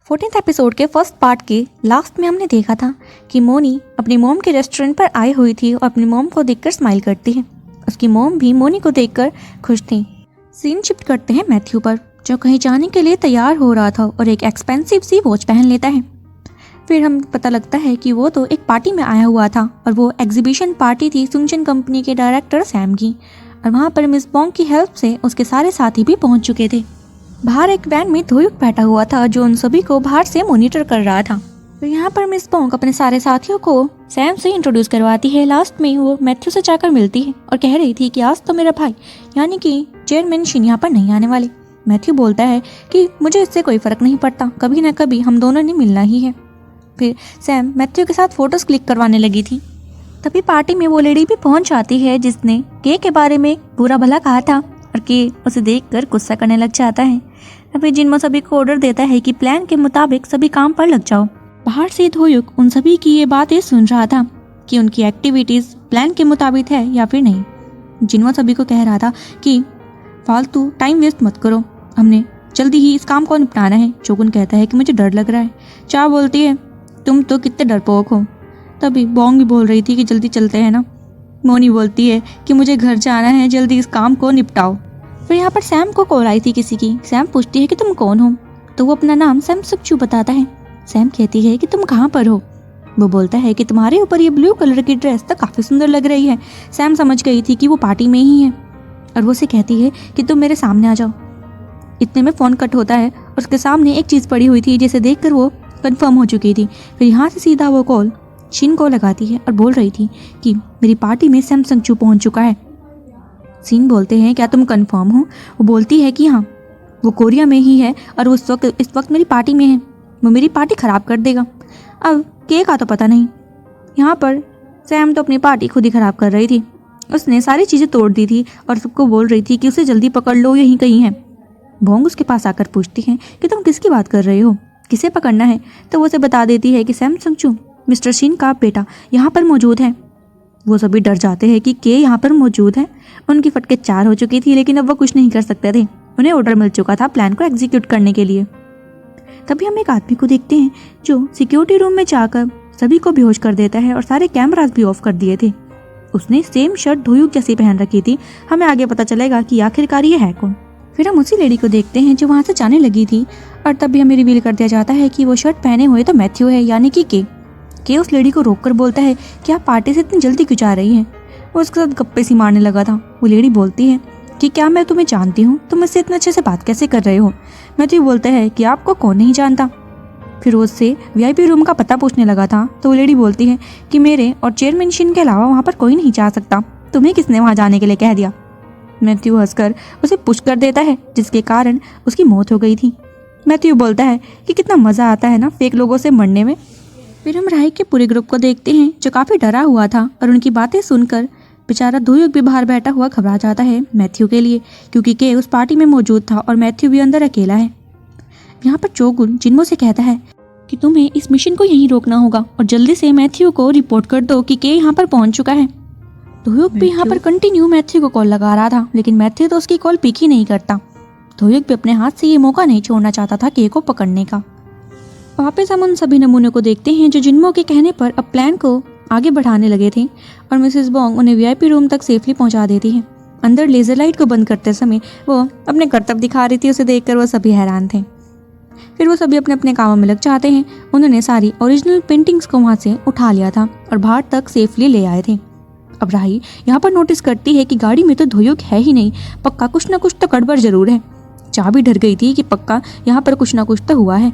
14th episode के first part के last में हमने देखा था कि मोनी अपनी मॉम के रेस्टोरेंट पर आई हुई थी और अपनी मॉम को देखकर स्माइल करती है। उसकी मॉम भी मोनी को देखकर खुश थी। सीन शिफ्ट करते हैं मैथ्यू पर, जो कहीं जाने के लिए तैयार हो रहा था और एक एक्सपेंसिव सी वॉच पहन लेता है। फिर हम पता लगता है कि वो तो एक पार्टी में आया हुआ था और वो एग्जीबिशन पार्टी थी सुंगशन कंपनी के डायरेक्टर सैम की, और वहाँ पर मिस बॉन्ग की हेल्प से उसके सारे साथी भी पहुँच चुके थे। बाहर एक वैन में धोयुक बैठा हुआ था जो उन सभी को बाहर से मॉनिटर कर रहा था। तो यहाँ पर मिस बॉन्ग अपने सारे साथियों को सैम से इंट्रोड्यूस करवाती है। लास्ट में वो मैथ्यू से जाकर मिलती है और कह रही थी कि आज तो मेरा भाई यानी कि चेयरमैन शिन यहाँ पर नहीं आने वाले। मैथ्यू बोलता है कि मुझे इससे कोई फर्क नहीं पड़ता, कभी ना कभी हम दोनों ने मिलना ही है। फिर सैम मैथ्यू के साथ फोटोज क्लिक करवाने लगी थी। तभी पार्टी में वो लेडी भी पहुंच जाती है जिसने के बारे में बुरा भला कहा था और के उसे देखकर गुस्सा करने लग जाता है। तभी जिन्मो सभी को ऑर्डर देता है कि प्लान के मुताबिक सभी काम पर लग जाओ। बाहर से धोयुक उन सभी की ये बातें सुन रहा था कि उनकी एक्टिविटीज प्लान के मुताबिक है या फिर नहीं। जिन्मो सभी को कह रहा था कि फालतू टाइम वेस्ट मत करो, हमने जल्दी ही इस काम को निपटाना है। चोगुन कहता है कि मुझे डर लग रहा है। चा बोलती है तुम तो कितने डरपोक हो। तभी बॉन्ग भी बोल रही थी कि जल्दी चलते हैं ना। मोनी बोलती है कि मुझे घर जाना है, जल्दी इस काम को निपटाओ। फिर यहाँ पर सैम को कॉल आई थी किसी की। सैम पूछती है कि तुम कौन हो, तो वो अपना नाम सैम सक्चू बताता है। सैम कहती है कि तुम कहाँ पर हो। वो बोलता है कि तुम्हारे ऊपर ये ब्लू कलर की ड्रेस तो काफ़ी सुंदर लग रही है। सैम समझ गई थी कि वो पार्टी में ही है और वो उसे कहती है कि तुम मेरे सामने आ जाओ। इतने में फ़ोन कट होता है और उसके सामने एक चीज़ पड़ी हुई थी जिसे देखकर वो कंफर्म हो चुकी थी। फिर यहाँ से सीधा वो कॉल शिन को लगाती है और बोल रही थी कि मेरी पार्टी में सैम सक्चू पहुँच चुका है। शिन बोलते हैं क्या तुम कंफर्म हो। वो बोलती है कि हाँ, वो कोरिया में ही है और इस वक्त मेरी पार्टी में है। वो मेरी पार्टी ख़राब कर देगा। अब के का तो पता नहीं। यहाँ पर सैम तो अपनी पार्टी खुद ही ख़राब कर रही थी। उसने सारी चीज़ें तोड़ दी थी और सबको बोल रही थी कि उसे जल्दी पकड़ लो, यहीं कहीं है। बोंग उसके पास आकर पूछती है कि तुम किसकी बात कर रहे हो, किसे पकड़ना है। तो वो उसे बता देती है कि सैम सक्चू मिस्टर शिन का बेटा यहाँ पर मौजूद है। वो सभी डर जाते हैं कि के यहाँ पर मौजूद है। उनकी फटके 4 हो चुकी थी, लेकिन अब वो कुछ नहीं कर सकते थे। उन्हें ऑर्डर मिल चुका था प्लान को एग्जीक्यूट करने के लिए। तभी हम एक आदमी को देखते हैं जो सिक्योरिटी रूम में जाकर सभी को बेहोश कर देता है और सारे कैमरास भी ऑफ कर दिए थे। उसने सेम शर्ट धोयुक जैसी पहन रखी थी। हमें आगे पता चलेगा कि आखिरकार ये है कौन। फिर हम उसी लेडी को देखते हैं जो वहाँ से जाने लगी थी और तभी हमें रिवील कर दिया जाता है कि वो शर्ट पहने हुए तो मैथ्यू है यानी कि के उस लेडी को रोककर बोलता है कि आप पार्टी से इतनी जल्दी क्यों जा रही हैं। वो उसके साथ गप्पे सी मारने लगा था। वो लेडी बोलती है कि क्या मैं तुम्हें जानती हूँ, तुम मुझसे इतने अच्छे से बात कैसे कर रहे हो। मैथ्यू बोलता है कि आपको कौन नहीं जानता। फिर वो उससे वीआईपी रूम का पता पूछने लगा था। तो वो लेडी बोलती है कि मेरे और चेयरमैन शिन के अलावा वहाँ पर कोई नहीं जा सकता, तुम्हें किसने वहाँ जाने के लिए कह दिया। मैथ्यू हंसकर उसे पुश कर देता है जिसके कारण उसकी मौत हो गई थी। मैथ्यू बोलता है कि कितना मज़ा आता है ना फेक लोगों से मरने में। फिर हम राही के पूरे ग्रुप को देखते हैं जो काफ़ी डरा हुआ था और उनकी बातें सुनकर बेचारा धोयुक भी बाहर बैठा हुआ घबरा जाता है मैथ्यू के लिए, क्योंकि के उस पार्टी में मौजूद था और मैथ्यू भी अंदर अकेला है। यहाँ पर चोगुन जिन्मो से कहता है कि तुम्हें इस मिशन को यहीं रोकना होगा और जल्दी से मैथ्यू को रिपोर्ट कर दो कि के यहाँ पर पहुँच चुका है। धोयुक भी यहाँ पर कंटिन्यू मैथ्यू को कॉल लगा रहा था, लेकिन मैथ्यू तो उसकी कॉल पिक ही नहीं करता। धोयुक भी अपने हाथ से ये मौका नहीं छोड़ना चाहता था के को पकड़ने का। वापस हम उन सभी नमूनों को देखते हैं जो जिन्मो के कहने पर अब प्लान को आगे बढ़ाने लगे थे और मिसेस बॉन्ग उन्हें वीआईपी रूम तक सेफली पहुंचा देती है। अंदर लेजर लाइट को बंद करते समय वो अपने करतब दिखा रही थी। उसे देखकर वो सभी हैरान थे। फिर वो सभी अपने अपने कामों में लग जाते हैं। उन्होंने सारी ओरिजिनल पेंटिंग्स को वहाँ से उठा लिया था और बाहर तक सेफली ले आए थे। अब राही यहाँ पर नोटिस करती है कि गाड़ी में तो धोयुक है ही नहीं, पक्का कुछ ना कुछ तो गड़बड़ जरूर है। चा भी डर गई थी कि पक्का यहाँ पर कुछ ना कुछ तो हुआ है।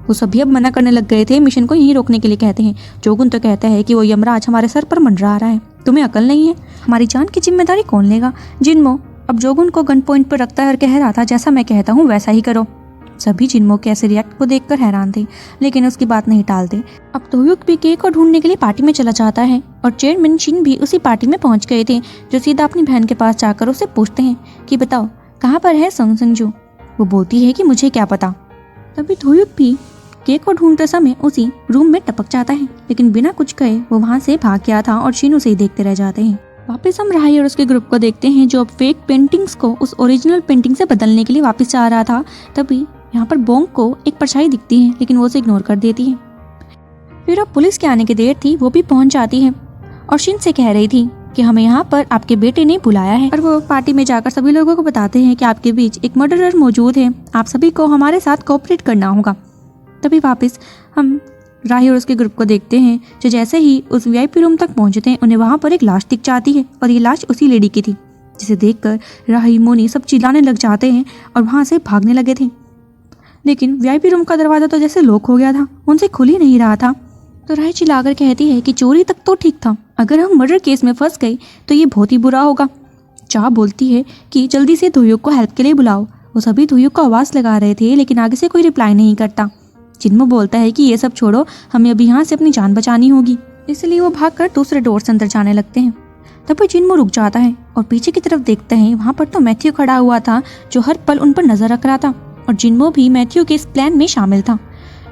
वो सभी अब मना करने लग गए थे, मिशन को यहीं रोकने के लिए कहते हैं। जोगुन तो कहता है कि वो यमराज हमारे सर पर मंडरा रहा है, तुम्हें अकल नहीं है, हमारी जान की जिम्मेदारी कौन लेगा। जिन्मो अब जोगुन को गन पॉइंट पर रखता है और कह रहा था जैसा मैं कहता हूँ वैसा ही करो। सभी जिन्मो के ऐसे रिएक्ट को देखकर हैरान थे, लेकिन उसकी बात नहीं टालते। अब धोयुक भी के को ढूंढने के लिए पार्टी में चला जाता है और चेयरमैन शिन भी उसी पार्टी में पहुंच गए थे, जो सीधा अपनी बहन के पास जाकर उसे पूछते हैं कि बताओ कहाँ पर है संग संजू। वो बोलती है कि मुझे क्या पता। तभी धोयुक भी के को ढूंढते समय उसी रूम में टपक जाता है, लेकिन बिना कुछ कहे वो वहाँ से भाग गया था और शिन उसे ही देखते रह जाते हैं। वापस हम राही और उसके ग्रुप को देखते हैं जो अब फेक पेंटिंग्स को उस ओरिजिनल पेंटिंग से बदलने के लिए वापस जा रहा था। तभी यहाँ पर बोंग को एक परछाई दिखती है, लेकिन वो उसे इग्नोर कर देती है। फिर अब पुलिस के आने की देर थी, वो भी पहुंच जाती है और शिन से कह रही थी कि हमें यहाँ पर आपके बेटे ने बुलाया है। और वो पार्टी में जाकर सभी लोगों को बताते हैं कि आपके बीच एक मर्डरर मौजूद है, आप सभी को हमारे साथ कोऑपरेट करना होगा। तभी वापस हम राही और उसके ग्रुप को देखते हैं, जो जैसे ही उस वीआईपी रूम तक पहुंचते हैं उन्हें वहाँ पर एक लाश दिख जाती है और ये लाश उसी लेडी की थी, जिसे देखकर राही मोनी सब चिल्लाने लग जाते हैं और वहाँ से भागने लगे थे। लेकिन वीआईपी रूम का दरवाजा तो जैसे लॉक हो गया था, उनसे खुल ही नहीं रहा था। तो राही चिल्लाकर कहती है कि चोरी तक तो ठीक था, अगर हम मर्डर केस में फंस गए तो ये बहुत ही बुरा होगा। चा बोलती है कि जल्दी से धुयुक को हेल्प के लिए बुलाओ। वो सभी धुयुक को आवाज़ लगा रहे थे, लेकिन आगे से कोई रिप्लाई नहीं करता। जिन्मो बोलता है कि ये सब छोड़ो, हमें अभी यहाँ से अपनी जान बचानी होगी, इसलिए वो भागकर दूसरे डोर से अंदर जाने लगते हैं। तभी जिन्मो रुक जाता है और पीछे की तरफ देखते हैं, वहाँ पर तो मैथ्यू खड़ा हुआ था, जो हर पल उन पर नजर रख रहा था और जिन्मो भी मैथ्यू के इस प्लान में शामिल था।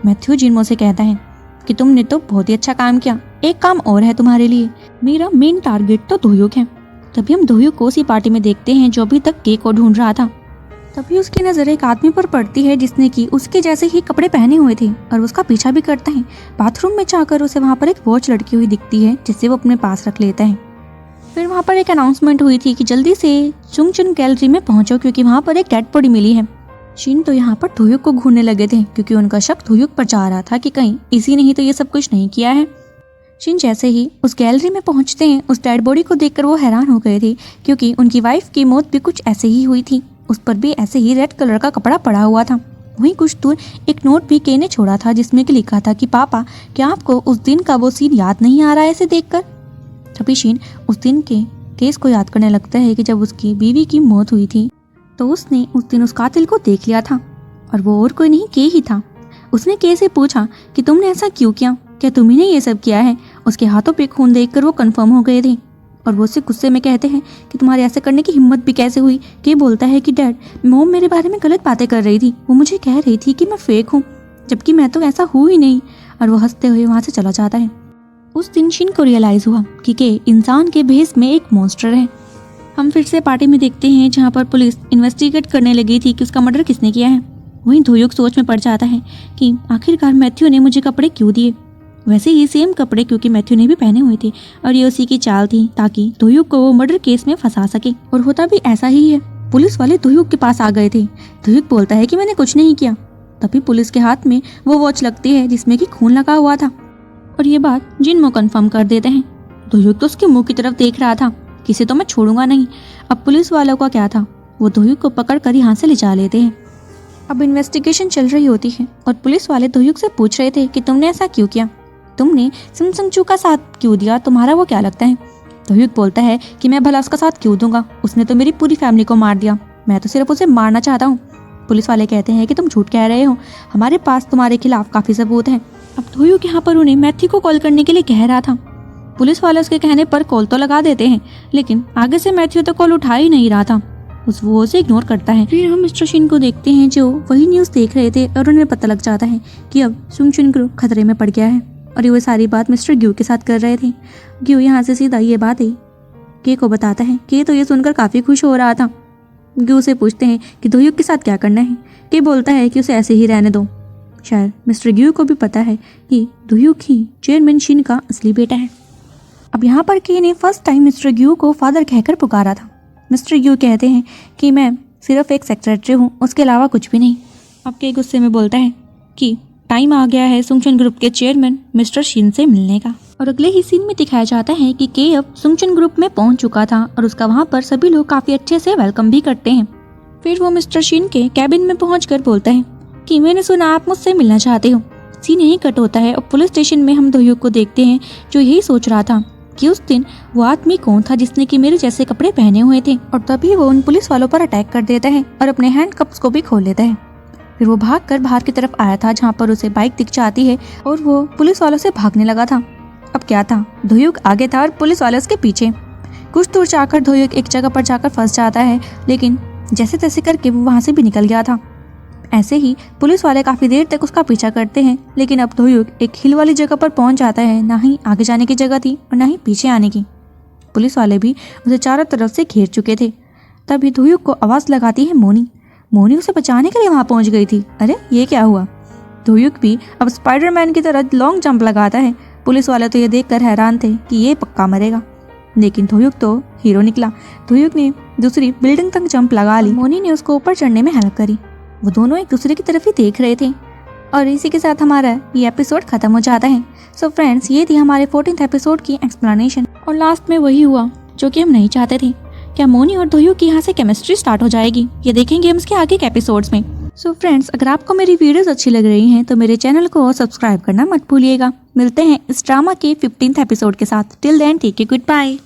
मैथ्यू जिन्मो से कहता है कि तुमने तो बहुत ही अच्छा काम किया, एक काम और है तुम्हारे लिए, मेरा मेन टारगेट तो धुयुक है। तभी हम धुयुक को उसी पार्टी में देखते हैं जो अभी तक के को ढूंढ रहा था। तभी उसकी नजर एक आदमी पर पड़ती है जिसने कि उसके जैसे ही कपड़े पहने हुए थे और उसका पीछा भी करता है। बाथरूम में जाकर उसे वहाँ पर एक वॉच लटकी हुई दिखती है, जिससे वो अपने पास रख लेता है। फिर वहाँ पर एक अनाउंसमेंट हुई थी कि जल्दी से सुंगचुन गैलरी में पहुंचो, क्योंकि वहाँ पर एक डेड बॉडी मिली है। शिन तो यहाँ पर धुयुक को घूरने लगे थे, क्योंकि उनका शक धुयुक पर जा रहा था कि कहीं इसी ने ही तो ये सब कुछ नहीं किया है। शिन जैसे ही उस गैलरी में पहुंचते हैं, उस डेड बॉडी को देखकर वो हैरान हो गए थे, क्योंकि उनकी वाइफ की मौत भी कुछ ऐसे ही हुई थी। उस पर भी ऐसे ही रेड कलर का कपड़ा पड़ा हुआ था। वहीं कुछ दूर एक नोट भी के ने छोड़ा था, जिसमें कि लिखा था कि पापा, क्या आपको उस दिन का वो सीन याद नहीं आ रहा है इसे देखकर? तभी शिन उस दिन के केस को याद करने लगता है कि जब उसकी बीवी की मौत हुई थी तो उसने उस दिन उस कातिल को देख लिया था और वो और कोई नहीं के ही था। उसने के से पूछा कि तुमने ऐसा क्यों किया, क्या तुम्ही ने ये सब किया है? उसके हाथों पे खून देखकर वो कंफर्म हो गए थे और वो उससे गुस्से में कहते हैं कि तुम्हारे ऐसे करने की हिम्मत भी कैसे हुई। के बोलता है कि डैड, मोम मेरे बारे में गलत बातें कर रही थी, वो मुझे कह रही थी कि मैं फेक हूँ, जबकि मैं तो ऐसा हूँ ही नहीं। और वो हंसते हुए वहाँ से चला जाता है। उस दिन शिन को रियलाइज हुआ कि के इंसान के भेस में एक मॉन्स्टर है। हम फिर से पार्टी में देखते हैं जहाँ पर पुलिस इन्वेस्टिगेट करने लगी थी कि उसका मर्डर किसने किया है। वहीं धुयुक सोच में पड़ जाता है कि आखिरकार मैथ्यू ने मुझे कपड़े क्यों दिए। वैसे ही सेम कपड़े क्योंकि मैथ्यू ने भी पहने हुए थे और ये उसी की चाल थी ताकि धुयुक को वो मर्डर केस में फंसा सके। और होता भी ऐसा ही है। पुलिस वाले धुयुक के पास आ गए थे। धुयुक बोलता है कि मैंने कुछ नहीं किया। तभी पुलिस के हाथ में वो वॉच लगती है जिसमें कि खून लगा हुआ था और ये बात जिन्मो कंफर्म कर देते हैं। धुयुक तो उसके मुंह की तरफ देख रहा था, किसे तो मैं छोड़ूंगा नहीं। अब पुलिस वालों का क्या था, वो धुयुक को पकड़ कर यहाँ से ले जा लेते हैं। अब इन्वेस्टिगेशन चल रही होती है और पुलिस वाले धुयुक से पूछ रहे थे कि तुमने ऐसा क्यों किया, तुमने सिंगचू का साथ क्यों दिया, तुम्हारा वो क्या लगता है? धुयुक बोलता है कि मैं भला उसका साथ क्यों दूंगा, उसने तो मेरी पूरी फैमिली को मार दिया, मैं तो सिर्फ उसे मारना चाहता हूँ। पुलिस वाले कहते हैं कि तुम झूठ कह रहे हो, हमारे पास तुम्हारे खिलाफ काफी सबूत हैं। अब धुयुक यहाँ पर उन्हें मैथ्यू को कॉल करने के लिए कह रहा था। पुलिस वाले उसके कहने पर कॉल तो लगा देते हैं, लेकिन आगे से मैथ्यू तो कॉल उठा ही नहीं रहा था, वो उसे इग्नोर करता है। फिर हम मिस्टर शिन को देखते हैं जो वही न्यूज़ देख रहे थे और उन्हें पता लग जाता है कि अब सुंगचुन ग्रुप खतरे में पड़ गया है और ये सारी बात मिस्टर ग्यू के साथ कर रहे थे। ग्यू यहाँ से सीधा ये बात है के को बताता है। के तो ये सुनकर काफ़ी खुश हो रहा था। ग्यू से पूछते हैं कि धुयुक के साथ क्या करना है। के बोलता है कि उसे ऐसे ही रहने दो। शायद मिस्टर ग्यू को भी पता है कि धुयुक ही चेयरमैन शिन का असली बेटा है। अब यहाँ पर के ने फर्स्ट टाइम मिस्टर ग्यू को फादर कहकर पुकारा था। मिस्टर ग्यू कहते हैं कि मैं सिर्फ एक सेक्रेटरी हूँ, उसके अलावा कुछ भी नहीं। अब के गुस्से में बोलता है कि टाइम आ गया है सुंगचुन ग्रुप के चेयरमैन मिस्टर शिन से मिलने का। और अगले ही सीन में दिखाया जाता है कि के अब सुंगचुन ग्रुप में पहुंच चुका था और उसका वहाँ पर सभी लोग काफ़ी अच्छे से वेलकम भी करते हैं। फिर वो मिस्टर शिन के कैबिन में पहुंचकर बोलता है कि मैंने सुना आप मुझसे मिलना चाहते हो। सीन यही कट होता है और पुलिस स्टेशन में हम धुयुक को देखते हैं जो यही सोच रहा था कि उस दिन वो आदमी कौन था जिसने कि मेरे जैसे कपड़े पहने हुए थे। और तभी वो उन पुलिस वालों पर अटैक कर देता है और अपने हैंड कप्स को भी खोल लेता है। फिर वो भागकर बाहर की तरफ आया था जहाँ पर उसे बाइक दिख जाती है और वो पुलिस वालों से भागने लगा था। अब क्या था, धुयुक आगे था और पुलिस वाले उसके पीछे। कुछ दूर जाकर धुयुक एक जगह पर जाकर फंस जाता है, लेकिन जैसे तैसे करके वो वहाँ से भी निकल गया था। ऐसे ही पुलिस वाले काफ़ी देर तक उसका पीछा करते हैं, लेकिन अब धुयुक एक हिल वाली जगह पर पहुंच जाता है। ना ही आगे जाने की जगह थी और ना ही पीछे आने की। पुलिस वाले भी उसे चारों तरफ से घेर चुके थे। तभी धुयुक को आवाज़ लगाती है मोनी। मोनी उसे बचाने के लिए वहाँ पहुँच गई थी। अरे ये क्या हुआ? धोयुक भी अब स्पाइडरमैन की तरह लॉन्ग जंप लगाता है। पुलिस वाले तो ये देखकर हैरान थे कि ये पक्का मरेगा, लेकिन धोयुक तो हीरो निकला। धोयुक ने दूसरी बिल्डिंग तक जंप लगा ली। मोनी ने उसको ऊपर चढ़ने में हेल्प करी। वो दोनों एक दूसरे की तरफ ही देख रहे थे। और इसी के साथ हमारा ये एपिसोड खत्म हो जाता है। सो फ्रेंड्स, ये थी हमारे 14th एपिसोड की एक्सप्लेनेशन। और लास्ट में वही हुआ जो कि हम नहीं चाहते थे। क्या मोनी और धोयुक की यहाँ से केमिस्ट्री स्टार्ट हो जाएगी? ये देखेंगे हम इसके आगे के एपिसोड्स में। सो फ्रेंड्स, अगर आपको मेरी वीडियोस अच्छी लग रही हैं तो मेरे चैनल को सब्सक्राइब करना मत भूलिएगा। मिलते हैं इस ड्रामा के 15th एपिसोड के साथ। Till then take care, good bye.